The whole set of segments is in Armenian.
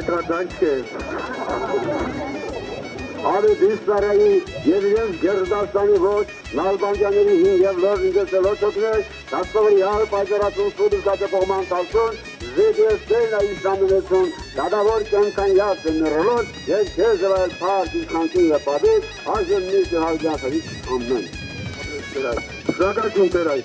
Արկադանք է։ Արիդիստարայի և իրենց գերդաստանի ոչ նալբանդյաների հին և լոր ինգեսելով չոքներ, դաստավորյալ պայծարացուն սուդի կատեպողման տալսուն, զեգեստերն այշնամինեցուն, դադավոր կենքան յաս են նրոլոտ, և կեզ վայել պարկ իշխանքին և պադիկ, աժեմ միշտ հալգյասավից ամնեն։ Շակակում տերայ։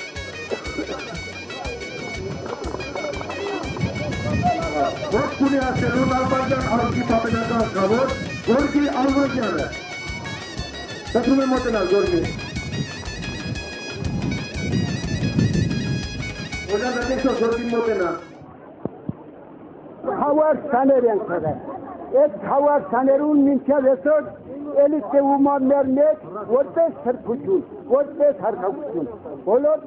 Ողջ կունի ասելու նալբանդյան ալքի պապետական կավոր, Գորգի Ալվազյանը։ Պետում է մոտենալ, Գորգի։ Ոժան դատեքսո, Գորգի մոտենալ։ Հավար սաներ են կրը։ Այդ հավար սաներուն մինչև էսօր էլի տևումաններ մեկ, որպես սրբություն, որպես հարկակություն, բոլոր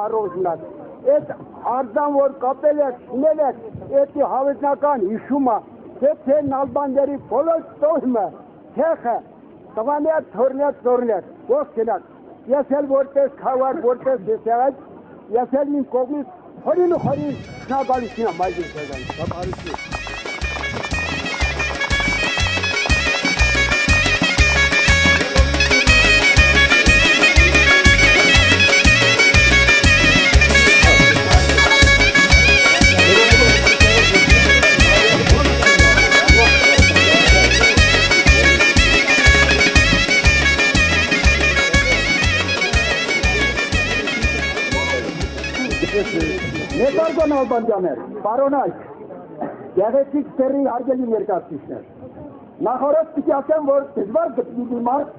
առողջնած։ Այդ արձան, որ կապել եք, շնել եք, էդի հավետնական հիշումը, թե նալբանդերի բոլոր տոհմը, թեխը, տվաներ, թորներ, ողջ գնակ։ Ես էլ որպես խավար, որպես դեսեղած, ես էլ իմ կողմից խորին ու խորին շնագալություն եմ այդին սեզան, ապարություն։ Նետարգոն Ալբանդյաներ, պարոնայք, գեղեցիկ սերի հարգելի ներկայացուցիչներ, նախորդ պիտի ասեմ, որ դժվար գտնի մի մարդ,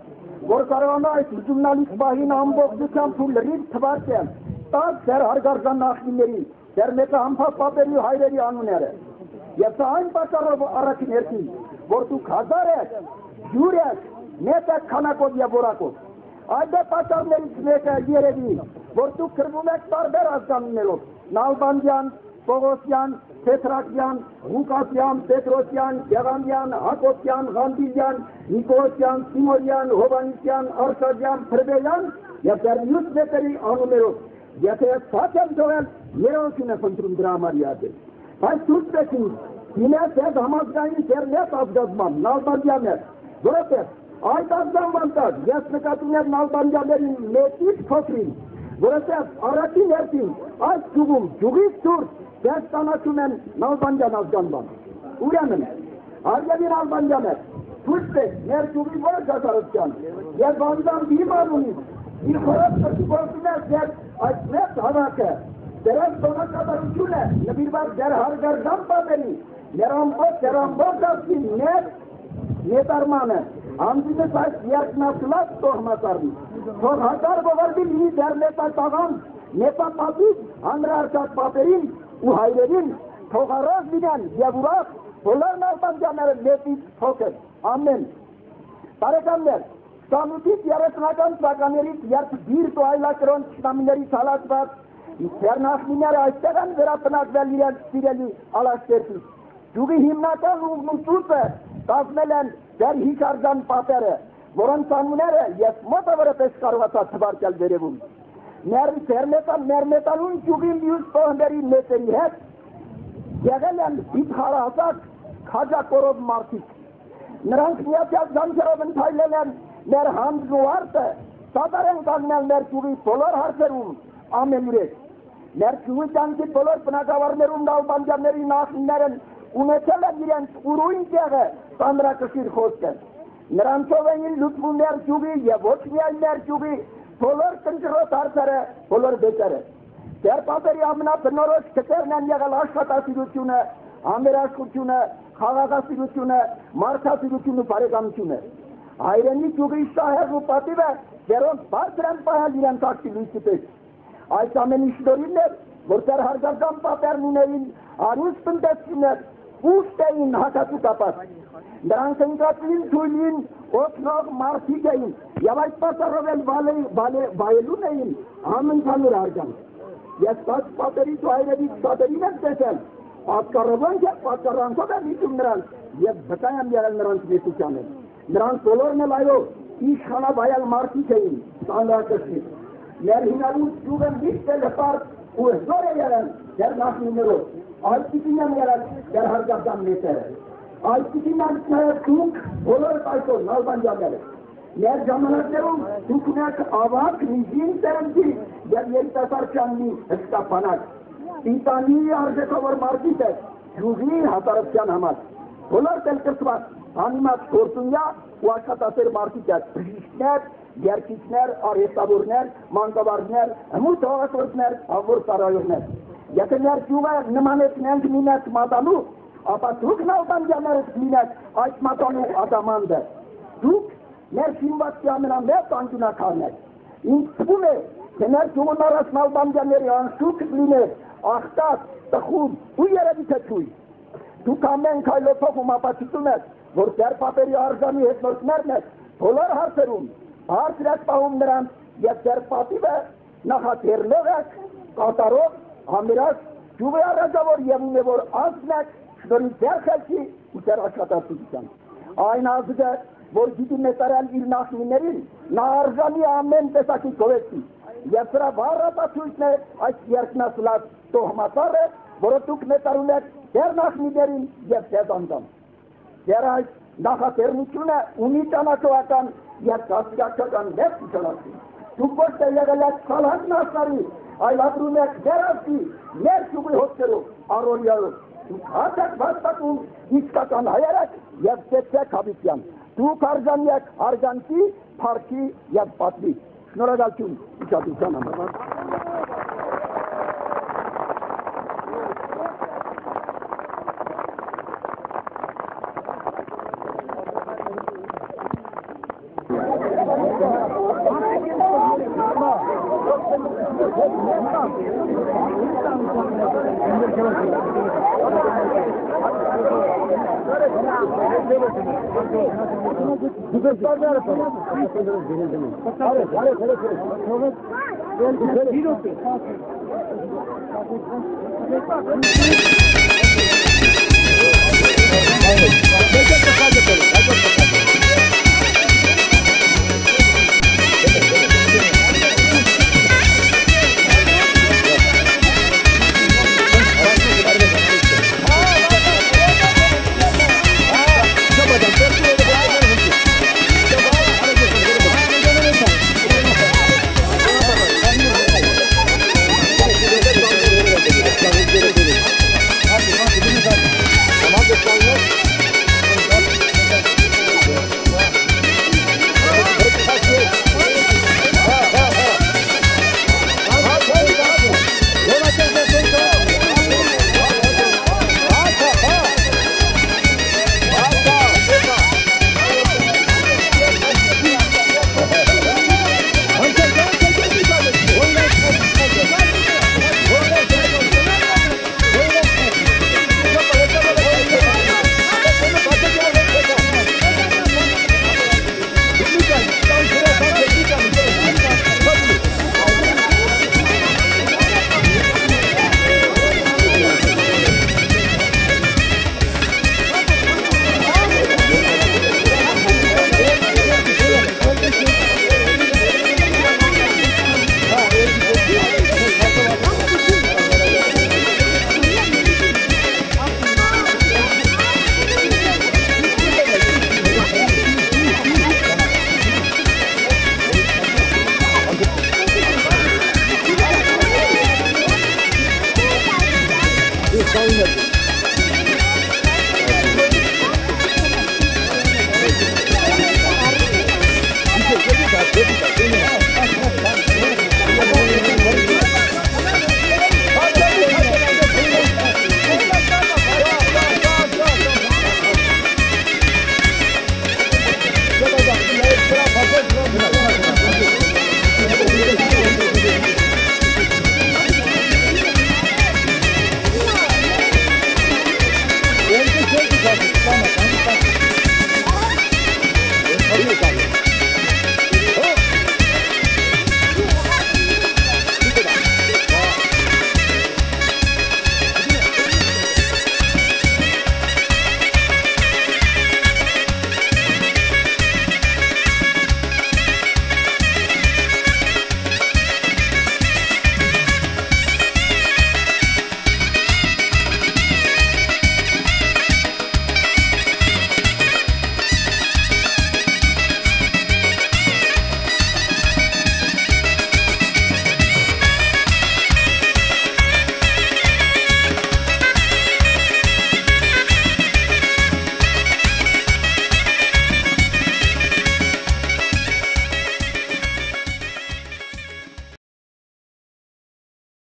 որ կարողանա այս ուժումնալից պահին ամբողջությամբ ու լրիվ թվարկել, տալ ձեր հարգարժան նախնիներին, ձեր մեծահամբավ պապերի ու հայրերի անունները, եւ սա այն պատճառով առաջին հերթին, որ դուք հազար եք, ջուր եք, մեծ եք քանակով եւ որակով, այդ է պատճառներից մեկը երևի, որ դուք կրվում եք տարբեր ազգանուններով, Նալբանդյան, Պողոսյան, Պետրակյան, Ղուկասյան, Պետրոսյան, Գեղամյան, Հակոբյան, Ղանդիլյան, Նիկոլոսյան, Սիմոնյան, Հովանիսյան, Արշադյան, Փրվեյան եւ դեռ մյուս մեծերի անուններով։ Եթե ցած եմ թողել, ներողություն եմ խնդրում դրա համար յադել։ Բայց ցույցեք ինձ, դիմաց այդ համազգային ձեռնետ ազգազման, Նալբանդյաններ, որովհետեւ այդ ազգանման տակ ես նկատում եմ Նալբանդյանների մեծից փոքրին, որովհետև առաջին հերթին այս ճյուղում ճյուղից դուրս դες ճանաչում են Նալբանդյան ազգանման։ Ուրեմն, հարգելի Նալբանդյաններ, ցույց տեք մեր ճյուղի որոշ հասարակության եւ բանջան դիմանունից իր խորհուրդ գործունեած ձեր այս մեծ հավաքը, դրանց տոնակատարությունը նվիրված ձեր հարգարժան պապերի, մեր ամբողջ ազգի ներդարմանը, Ամդինս այս երկնացլած տողմասարվի, թող հատար գովարվի լինի դեր նետատաղան, նետապապից հանրարքած պապերին ու հայրերին, թող առած լինեն և ուրախ բոլոր Նալբանդյանները նետից փոքր, ամեն։ Բարեկամներ, 28-ից 30-ական թվականներից երբ բիրտ ու այլակրոն ճշտամիներից հալածված, ձեր նախնիները այստեղ են վերապնակվել իրենց սիրելի ալաշկերտից։ Ճյուղի հիմնական ուղղությունները կազմել են ձեր հիշարժան պապերը, որոնց անունները ես մոտավորապես կարողացա թվարկել վերևում։ Մեր մեծանուն ճյուղի մյուս տոհմերի մեծերի հետ եղել են վիթխարահասակ քաջակորով մարդիկ։ Նրանք միացյալ ջանքերով ընթայլել են մեր հանձն ու արտը, սատար են կանգնել մեր ճյուղի բոլոր հարցերում ամենուրեք։ Մեր ճյուղի ջանքի բոլոր բնակավարներում Նալբանդյանների նախնիներն ունեցել են իրենց ուրույն տեղը ծանրակշիռ խոսքը։ Նրանցով էին լուծվում մեր ճյուղի և ոչ միայն մեր ճյուղի բոլոր տնջրոտ հարցերը, բոլոր վեճերը։ Ձեր պապերի ամենաբնորոշ քրտերն են եղել աշխատասիրությունը, համերաշխությունը, խաղաղասիրությունը, մարդասիրությունը ու բարեկամությունը։ Հայրենի ճյուղի շահերն ու պատիվը դերոնց բարձր են պահել իրենց ակտիվիստի պես։ Այս ամենի շնորհիվ էր, որ ձեր հարգարժան պապերն ունեին հարուստ տնտեսություններ, ուշտ էին հակասուկապած։ Նրանք ընկածին թույլին օգնող մարդիկ էին և այդ պատճառով էլ վայելուն էին համընդհանուր արգանք։ Ես բաց պապերից ու հայրերից շատերին եմ տեսել, պատկառովանք և պատկառանքով եմ հիշում նրանց և վկա եմ եղել նրանց մեծությանը։ Նրանց բոլորն էլ այո իշխանավայել մարդիկ էին, ծանրակշիռ։ Մեր հինարուց ճյուղը միշտ էլ հպարտ ու հզոր է եղել դեր նախնիներով, այսպիսին եմ եղել դեր հարգարժան մեծերը։ Այսպիսին նաև դուք բոլորս այսօր նալբանդյանները մեր ժամանակներում դուք ունեք ավակ, նիժին սերնդի և երիտասարդության մի հսկապանակ։ Ինտանի արժեքավոր մարդիկ եք յուղի հասարակության համար։ Բոլոր տելկրծված, անիմաց գործունյա ու աշխատասեր մարդիկ եք բժիշկներ, երգիչներ, արհեստավորներ, մանկավարժներ, հմուտ հողասորներ, ավոր ծառայողներ։ Եթե մեր յուղը նմանեցնենք մի մեծ մատանու, ապա դուք նալբանդյաններս լինեք այս մատանու ադամանդը։ Դուք մեր շինվածքի ամենամեծ անկյունակարն եք։ Ինձ թվում է, թե մեր յուղն առած նալբանդյանների անշուք լիներ, աղտած, տխուր ու երևի թե թույլ։ Դուք ամեն քայլոցով ապացուցում եք, որ դեռ պապերի արժանի հետնորդներն եք բոլոր հարցերում, բարձր եք պահում նրանց և դեռ պատիվը նախատեռնող եք, կատարող, համերաշխ, յուղի առաջավոր և ունևոր անձն եք, շնորհիվ ձեր խելքի ու ձեր աշխատասիրության։ Այն ազգը, որ գիտի մեծարել իր նախնիներին, նա արժանի ամեն տեսակի գովեստի, և սրա վառապացույցն է այս երկնասլած տոհմածառը, որը դուք մեծարում եք ձեր նախնիներին և ձեզ անձանց։ Ձեր այս նախատեռնությունը ունի ճանաչողական և կասկածական մեծ նշանակություն։ Դուք ոչ թե եղել եք սալհատ նասնարի, այլ ապրում եք ձեր ազգի, մեր յուղի հոտքերով, առօրյայով։ Դուք հաց եք վաստակում իսկական հայեր եք և ծեցեք հավիտյան։ Դուք արժանի եք արգանքի, փառքի և պատվի։ Շնորհակալություն իշխատության համար։ Thank you.